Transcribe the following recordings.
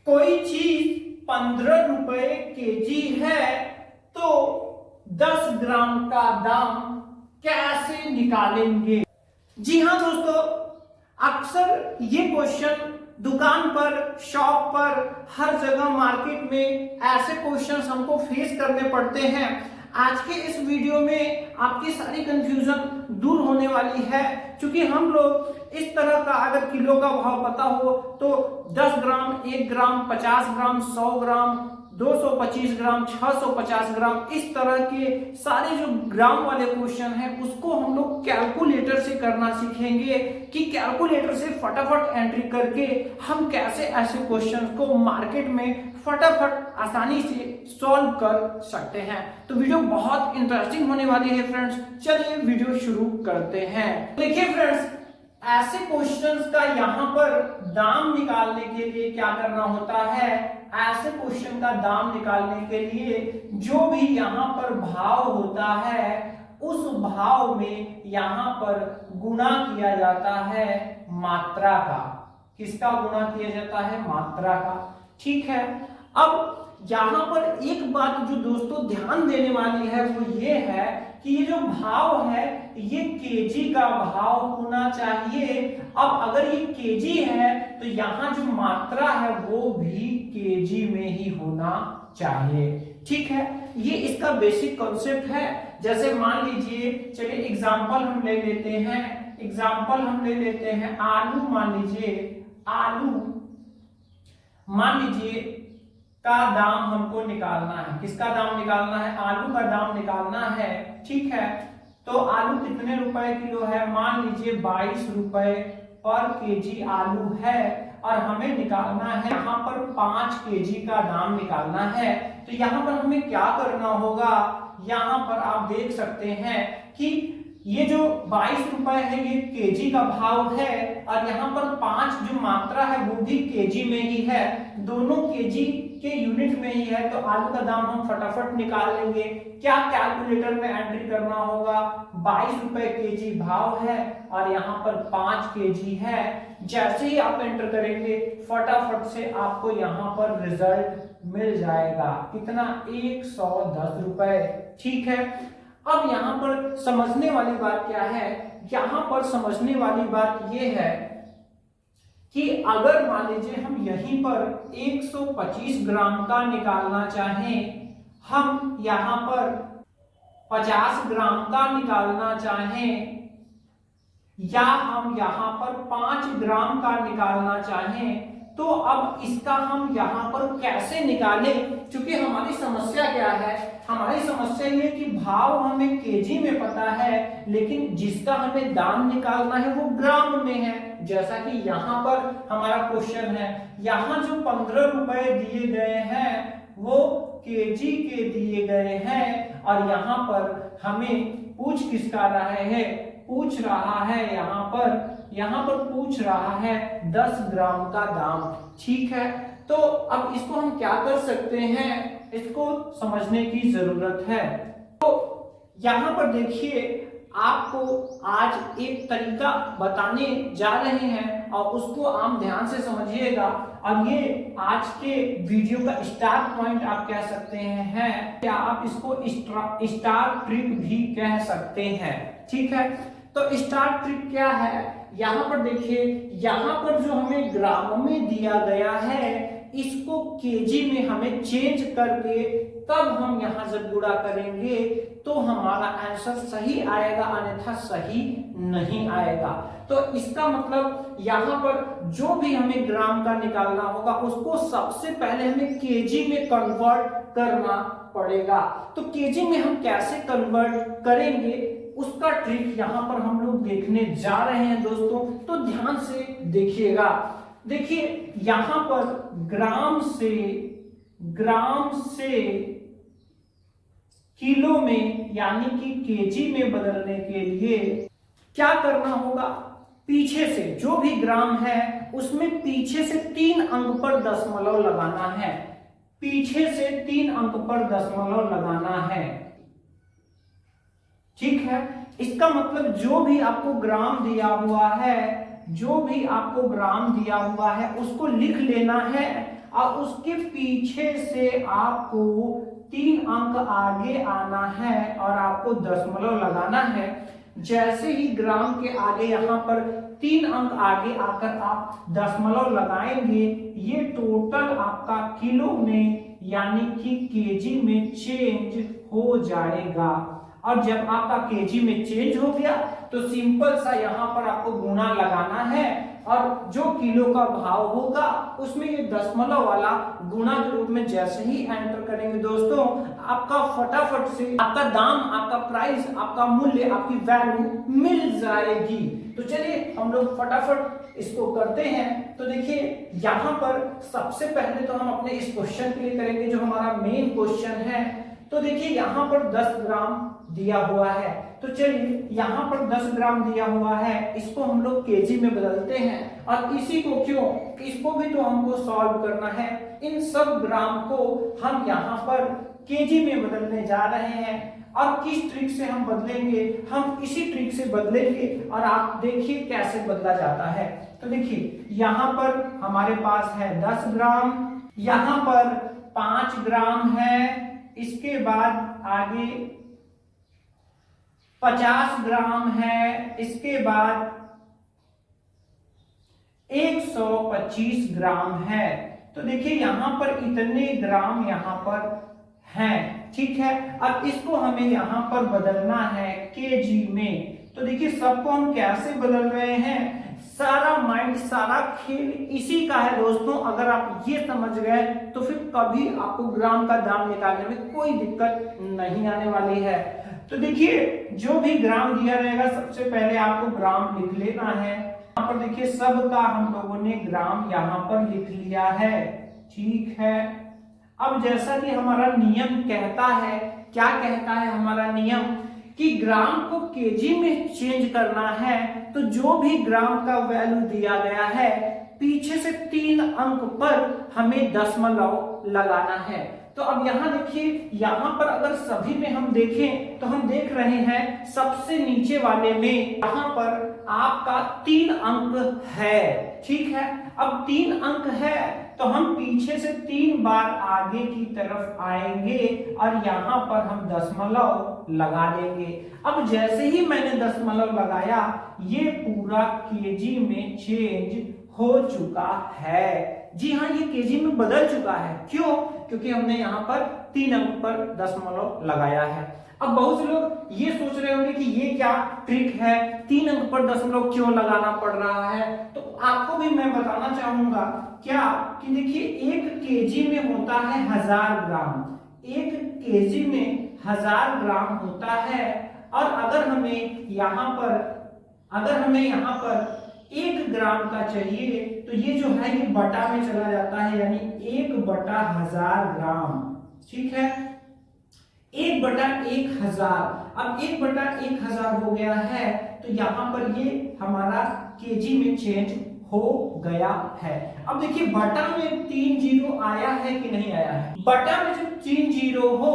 कोई चीज 15 रुपए केजी है तो 10 ग्राम का दाम कैसे निकालेंगे। जी हाँ दोस्तों, अक्सर ये क्वेश्चन दुकान पर, शॉप पर, हर जगह मार्केट में ऐसे क्वेश्चंस हमको फेस करने पड़ते हैं। आज के इस वीडियो में आपकी सारी कंफ्यूजन दूर होने वाली है, क्योंकि हम लोग इस तरह का अगर किलो का भाव पता हो तो 10 ग्राम, 1 ग्राम, 50 ग्राम, 100 ग्राम, 225 ग्राम, 650 ग्राम, इस तरह के सारे जो ग्राम वाले क्वेश्चन हैं उसको हम लोग कैलकुलेटर से करना सीखेंगे कि कैलकुलेटर से फटाफट एंट्री करके हम कैसे ऐसे क्वेश्चन को मार्केट में फटाफट आसानी से सॉल्व कर सकते हैं। तो वीडियो बहुत इंटरेस्टिंग होने वाली है फ्रेंड्स। चलिए वीडियो शुरू करते हैं। देखिए फ्रेंड्स, ऐसे क्वेश्चंस का यहाँ पर दाम निकालने के लिए क्या करना होता है, ऐसे क्वेश्चन का दाम निकालने के लिए जो भी यहाँ पर भाव होता है उस भाव में यहाँ पर गुणा किया जाता है मात्रा का। किसका गुणा किया जाता है? मात्रा का। ठीक है, अब यहाँ पर एक बात जो दोस्तों ध्यान देने वाली है वो ये है कि ये जो भाव है ये केजी का भाव होना चाहिए। अब अगर ये केजी है तो यहाँ जो मात्रा है वो भी केजी में ही होना चाहिए। ठीक है, ये इसका बेसिक कॉन्सेप्ट है। जैसे मान लीजिए, चलिए एग्जांपल हम ले लेते हैं। एग्जांपल हम ले लेते हैं आलू। मान लीजिए आलू, मान लीजिए का दाम हमको निकालना है। किसका दाम निकालना है? आलू का दाम निकालना है। ठीक है, तो आलू कितने रुपए किलो है? मान लीजिए 22 रुपए पर केजी आलू है और हमें निकालना है यहाँ पर 5 केजी का दाम निकालना है। तो यहाँ पर हमें क्या करना होगा? यहाँ पर आप देख सकते हैं कि ये जो 22 रुपए है ये केजी का भाव है और यहाँ पर 5 जो मात्रा है वो भी केजी में ही है, दोनों केजी के यूनिट में ही है। तो आलू का दाम हम फटाफट निकाल लेंगे। क्या कैलकुलेटर में एंट्री करना होगा? 22 रुपए केजी भाव है और यहाँ पर 5 केजी है। जैसे ही आप एंटर करेंगे फटाफट से आपको यहाँ पर रिजल्ट मिल जाएगा। कितना? 110 रुपए। ठीक है, अब यहाँ पर समझने वाली बात क्या है? यहाँ पर समझने वाली बात यह है कि अगर मान लीजिए हम यहीं पर 125 ग्राम का निकालना चाहें, हम यहाँ पर 50 ग्राम का निकालना चाहें या हम यहाँ पर 5 ग्राम का निकालना चाहें, तो अब इसका हम यहाँ पर कैसे निकालें? क्योंकि हमारी समस्या क्या है? हमारी समस्या ये कि भाव हमें केजी में पता है लेकिन जिसका हमें दाम निकालना है वो ग्राम में है। जैसा कि यहाँ पर हमारा क्वेश्चन है, यहाँ जो 15 रुपए दिए गए हैं वो केजी के दिए गए हैं और यहाँ पर हमें पूछ किसका रहा है? पूछ रहा है यहाँ पर पूछ रहा है 10 ग्राम का दाम। ठीक है, तो अब इसको हम क्या कर सकते हैं? इसको समझने की जरूरत है। तो यहाँ पर देखिए, आपको आज एक तरीका बताने जा रहे हैं और उसको आप ध्यान से समझिएगा और ये आज के वीडियो का स्टार पॉइंट आप कह सकते हैं, या आप इसको स्टार ट्रिक भी कह सकते हैं। ठीक है, तो स्टार ट्रिक क्या है? यहाँ पर देखिए, यहाँ पर जो हमें ग्राम में दिया गया है इसको केजी में हमें चेंज करके तब हम यहाँ जब गुणा करेंगे तो हमारा आंसर सही आएगा, अन्यथा सही नहीं आएगा। तो इसका मतलब यहाँ पर जो भी हमें ग्राम का निकालना होगा उसको सबसे पहले हमें केजी में कन्वर्ट करना पड़ेगा। तो केजी में हम कैसे कन्वर्ट करेंगे उसका ट्रिक यहाँ पर हम लोग देखने जा रहे हैं दोस्तों, तो ध्यान से देखिएगा। देखिए यहाँ पर ग्राम से किलो में यानी कि केजी में बदलने के लिए क्या करना होगा? पीछे से जो भी ग्राम है उसमें पीछे से 3 अंक पर दशमलव लगाना है। पीछे से 3 अंक पर दशमलव लगाना है। ठीक है, इसका मतलब जो भी आपको ग्राम दिया हुआ है, जो भी आपको ग्राम दिया हुआ है उसको लिख लेना है और उसके पीछे से आपको 3 अंक आगे आना है और आपको दशमलव लगाना है। जैसे ही ग्राम के आगे यहाँ पर 3 अंक आगे आकर आप दशमलव लगाएंगे, ये टोटल आपका किलो में यानी कि केजी में चेंज हो जाएगा। और जब आपका केजी में चेंज हो गया तो सिंपल सा यहाँ पर आपको गुणा लगाना है और जो किलो का भाव होगा उसमें ये दशमलव वाला गुणा के रूप में जैसे ही एंटर करेंगे दोस्तों, आपका फटाफट से आपका दाम, आपका प्राइस, आपका मूल्य, आपकी वैल्यू मिल जाएगी। तो चलिए हम लोग फटाफट इसको करते हैं। तो देखिए यहाँ पर सबसे पहले तो हम अपने इस क्वेश्चन के लिए करेंगे जो हमारा मेन क्वेश्चन है। तो देखिए यहाँ पर 10 ग्राम दिया हुआ है, तो चलिए यहाँ पर 10 ग्राम दिया हुआ है, इसको हम लोग केजी में बदलते हैं। और इसी को क्यों, इसको भी तो हमको सॉल्व करना है। इन सब ग्राम को हम यहाँ पर केजी में बदलने जा रहे हैं। और किस ट्रिक से हम बदलेंगे, हम इसी ट्रिक से बदलेंगे और आप देखिए कैसे बदला जाता है। तो देखिए यहाँ पर हमारे पास है 10 ग्राम, यहाँ पर 5 ग्राम है, इसके बाद आगे 50 ग्राम है, इसके बाद 125 ग्राम है। तो देखिए यहाँ पर इतने ग्राम यहाँ पर हैं, ठीक है। अब इसको हमें यहाँ पर बदलना है केजी में। तो देखिए सबको हम कैसे बदल रहे हैं, सारा माइंड, सारा खेल इसी का है दोस्तों। अगर आप ये समझ गए तो फिर कभी आपको ग्राम का दाम निकालने में कोई दिक्कत नहीं आने वाली है। तो देखिए जो भी ग्राम दिया रहेगा सबसे पहले आपको ग्राम लिख लेना है। यहाँ पर देखिए सबका हम लोगों ने ग्राम यहाँ पर लिख लिया है, ठीक है। अब जैसा कि हमारा नियम कहता है, क्या कहता है हमारा नियम, कि ग्राम को केजी में चेंज करना है तो जो भी ग्राम का वैल्यू दिया गया है पीछे से 3 अंक पर हमें दशमलव लगाना है। तो अब यहाँ देखिए, यहाँ पर अगर सभी में हम देखें तो हम देख रहे हैं सबसे नीचे वाले में यहाँ पर आपका 3 अंक है, ठीक है। अब 3 अंक है तो हम पीछे से 3 बार आगे की तरफ आएंगे और यहाँ पर हम दशमलव लगा देंगे। अब जैसे ही मैंने दशमलव लगाया ये पूरा केजी में चेंज हो चुका है। जी हाँ, ये केजी में बदल चुका है। क्यों? क्योंकि हमने यहाँ पर 3 अंक पर दशमलव लगाया है। अब बहुत से लोग ये सोच रहे होंगे कि ये क्या ट्रिक है, 3 अंक पर दशमलव क्यों लगाना पड़ रहा है। तो आपको भी मैं बताना चाहूंगा क्या कि देखिए 1 केजी में होता है 1000 ग्राम, 1 केजी में 1000 ग्राम होता है। और अगर हमें यहाँ पर 1 ग्राम का चाहिए तो ये जो है ये बटा में चला जाता है, यानी 1/1000 ग्राम, ठीक है। 1/1000। अब 1/1000 हो गया है तो यहाँ पर ये हमारा केजी में चेंज हो गया है। अब देखिए बटा में 3 जीरो आया है कि नहीं आया है। बटा में जब 3 जीरो हो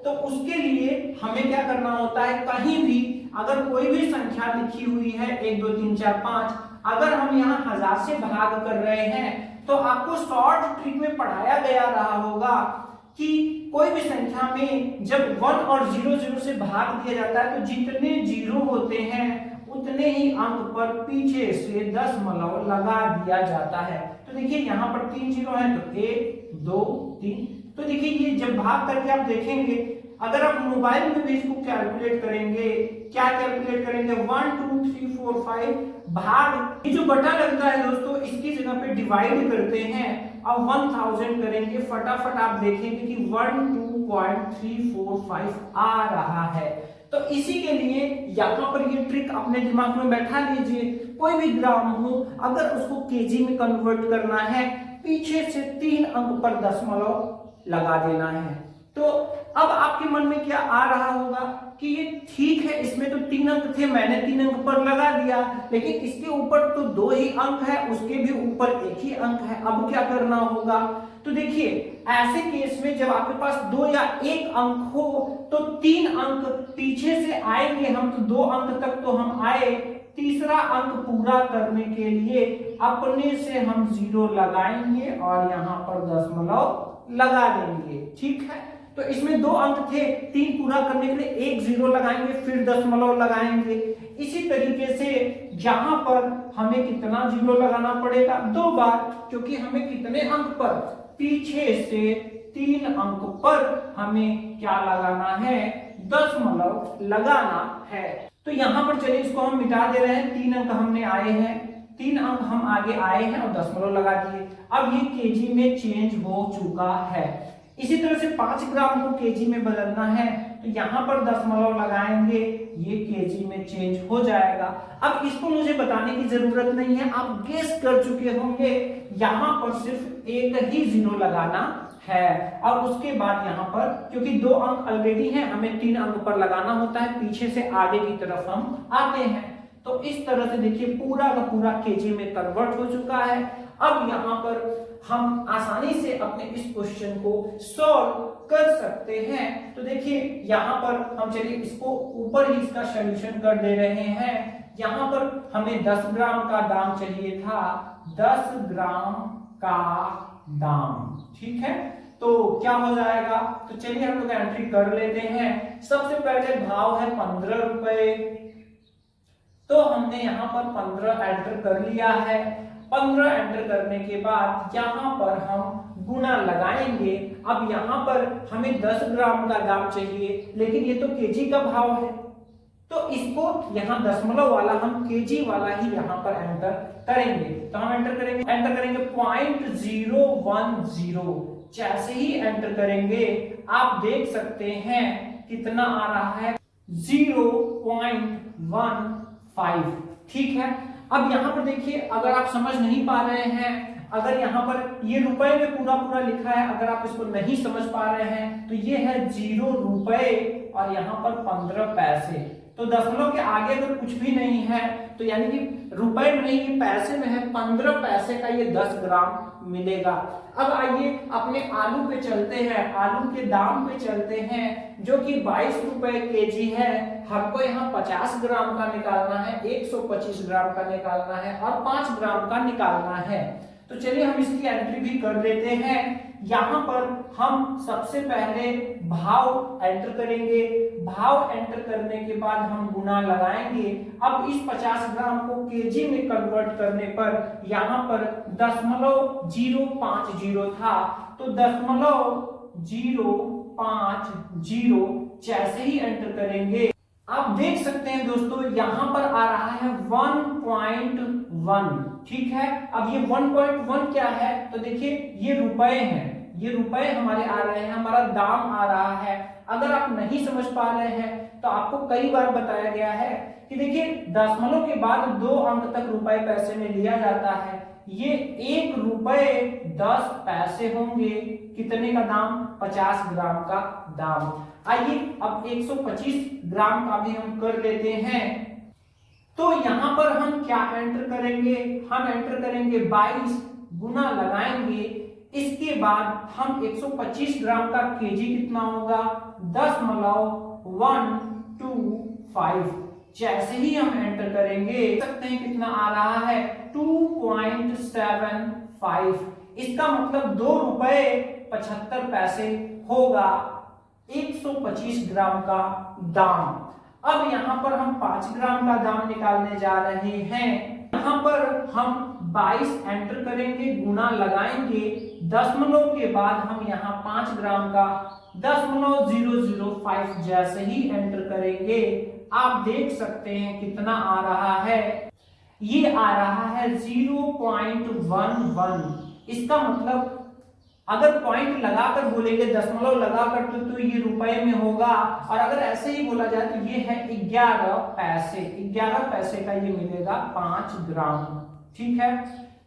तो उसके लिए हमें क्या करना होता है, कहीं भी अगर कोई भी संख्या लिखी हुई है 1 2 3 4 5, अगर हम यहाँ 1000 से भाग कर रहे हैं तो आपको शॉर्ट ट्रिक में पढ़ाया गया रहा होगा कि कोई भी संख्या में जब 1 और 0 से भाग दिया जाता है तो जितने जीरो होते हैं उतने ही अंक पर पीछे से दशमलव लगा दिया जाता है। तो देखिए यहाँ पर 3 जीरो है तो 1 2 3। तो देखिए ये जब भाग करके आप देखेंगे, अगर आप मोबाइल में भी इसको कैलकुलेट करेंगे, क्या कैलकुलेट करेंगे, 1 2 3 4 5 भाग, ये जो बटा लगता है दोस्तों इसकी जगह पे डिवाइड करते हैं और 1000 करेंगे, फटाफट आप देखेंगे कि 12.345 आ रहा है। तो इसी के लिए यहाँ पर ये ट्रिक अपने दिमाग में बैठा लीजिए। कोई भी ग्राम हो अगर उसको केजी में कन्वर्ट करना है पीछे से 3 अंक पर दशमलव लगा देना है। तो अब आपके मन में क्या आ रहा होगा कि ये ठीक है, इसमें तो 3 अंक थे, मैंने 3 अंक पर लगा दिया, लेकिन इसके ऊपर तो 2 ही अंक है, उसके भी ऊपर 1 ही अंक है, अब क्या करना होगा। तो देखिए ऐसे केस में जब आपके पास 2 या 1 अंक हो तो 3 अंक पीछे से आएंगे हम, तो 2 अंक तक तो हम आए, तीसरा अंक पूरा करने के लिए अपने से हम 0 लगाएंगे और यहाँ पर दशमलव लगा देंगे। ठीक है, तो इसमें 2 अंक थे, 3 पूरा करने के लिए एक 0 लगाएंगे, फिर दशमलव लगाएंगे। इसी तरीके से यहाँ पर हमें कितना 0 लगाना पड़ेगा? 2 बार, क्योंकि हमें कितने अंक पर? पीछे से 3 अंक पर हमें क्या लगाना है? दशमलव लगाना है। तो यहाँ पर चलिए इसको हम मिटा दे रहे हैं। 3 अंक हमने आए हैं, 3 अंक हम आगे आए हैं और दशमलव लगा दिए। अब ये केजी में चेंज हो चुका है। इसी तरह से 5 ग्राम को केजी में बदलना है, तो यहाँ पर दशमलव लगाएंगे, ये केजी में चेंज हो जाएगा। अब इसको मुझे बताने की जरूरत नहीं है, आप गेस कर चुके होंगे। यहाँ पर सिर्फ एक ही 0 लगाना है और उसके बाद यहाँ पर क्योंकि 2 अंक ऑलरेडी हैं, हमें 3 अंक पर लगाना होता है, पीछे से आगे की तरफ हम आते हैं। तो इस तरह से देखिए पूरा का पूरा केजी में कन्वर्ट हो चुका है। अब यहाँ पर हम आसानी से अपने इस क्वेश्चन को सॉल्व कर सकते हैं। तो देखिए यहाँ पर हम चलिए इसको ऊपर ही इसका सॉल्यूशन कर दे रहे हैं। यहाँ पर हमें 10 ग्राम का दाम चाहिए था, 10 ग्राम का दाम। ठीक है, तो क्या हो जाएगा? तो चलिए हम लोग एंट्री कर लेते हैं। सबसे पहले भाव है 15 रुपए, तो हमने यहाँ पर 15 एंटर कर लिया है। 15 एंटर करने के बाद यहाँ पर हम गुना लगाएंगे। अब यहाँ पर हमें 10 ग्राम का दाम चाहिए, लेकिन ये तो केजी का भाव है, तो इसको यहाँ दशमलव वाला हम केजी वाला ही यहाँ पर एंटर करेंगे। तो हम एंटर करेंगे 0.010। जैसे ही एंटर करेंगे आप देख सकते हैं कितना आ रहा है? 0.15। ठीक है, अब यहाँ पर देखिए, अगर आप समझ नहीं पा रहे हैं, अगर यहाँ पर ये रुपए में पूरा पूरा लिखा है, अगर आप इसको नहीं समझ पा रहे हैं तो ये है 0 रुपए और यहाँ पर 15 पैसे। तो दशमलव के आगे अगर कुछ भी नहीं है तो यानी कि रुपए में नहीं, ये पैसे में है। 15 पैसे का ये 10 ग्राम मिलेगा। अब आइए अपने आलू पे चलते हैं, आलू के दाम पे चलते हैं, जो कि 22 रुपए केजी है। हमको यहाँ 50 ग्राम का निकालना है, 125 ग्राम का निकालना है और 5 ग्राम का निकालना है। तो चलिए हम इसकी एंट्री भी कर देते हैं। यहाँ पर हम सबसे पहले भाव एंटर करेंगे। भाव एंटर करने के बाद हम गुना लगाएंगे। अब इस 50 ग्राम को केजी में कन्वर्ट करने पर यहाँ पर 0.050 था, तो 0.050 जैसे ही एंटर करेंगे आप देख सकते हैं दोस्तों यहाँ पर आ रहा है 1.1। ठीक है, अब ये 1.1 क्या है? तो देखिए ये रुपए हैं, ये रुपए हमारे आ रहे हैं, हमारा दाम आ रहा है। अगर आप नहीं समझ पा रहे हैं तो आपको कई बार बताया गया है कि देखिए दशमलव के बाद 2 अंक तक रुपए पैसे में लिया जाता है। ये 1 रुपए 10 पैसे होंगे। कितने का दाम? 50 ग्राम का दाम। आइए अब 125 ग्राम का भी हम कर लेते हैं। तो यहाँ पर हम क्या एंटर करेंगे? हम एंटर करेंगे 22, गुना लगाएंगे। इसके बाद हम 125 ग्राम का केजी कितना होगा? 0.125। जैसे ही हम एंटर करेंगे देख सकते हैं कितना आ रहा है? 2.75। इसका मतलब 2 रुपए 75 पैसे होगा 125 ग्राम का दाम। अब यहाँ पर हम 5 ग्राम का दाम निकालने जा रहे हैं। यहाँ पर हम 22 एंटर करेंगे, गुना लगाएंगे, दशमलव के बाद हम यहाँ 5 ग्राम का 0.005 जैसे ही एंटर करेंगे आप देख सकते हैं कितना आ रहा है? ये आ रहा है 0.11। इसका मतलब अगर पॉइंट लगाकर बोलेंगे, दशमलव लगाकर तो ये रुपए में होगा, और अगर ऐसे ही बोला जाए तो ये है 11 पैसे। 11 पैसे का ये मिलेगा 5 ग्राम। ठीक है,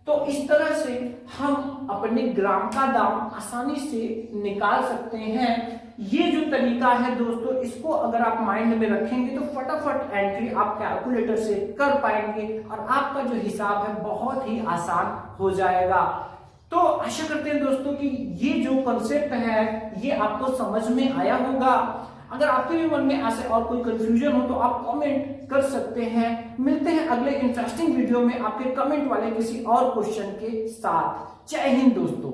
तो इस तरह से हम अपने ग्राम का दाम आसानी से निकाल सकते हैं। ये जो तरीका है दोस्तों, इसको अगर आप माइंड में रखेंगे तो फटाफट एंट्री आप कैलकुलेटर से कर पाएंगे और आपका जो हिसाब है बहुत ही आसान हो जाएगा। तो आशा करते हैं दोस्तों कि ये जो कॉन्सेप्ट है ये आपको समझ में आया होगा। अगर आपके भी मन में ऐसे और कोई कंफ्यूजन हो तो आप कमेंट कर सकते हैं। मिलते हैं अगले इंटरेस्टिंग वीडियो में आपके कमेंट वाले किसी और क्वेश्चन के साथ। जय हिंद दोस्तों।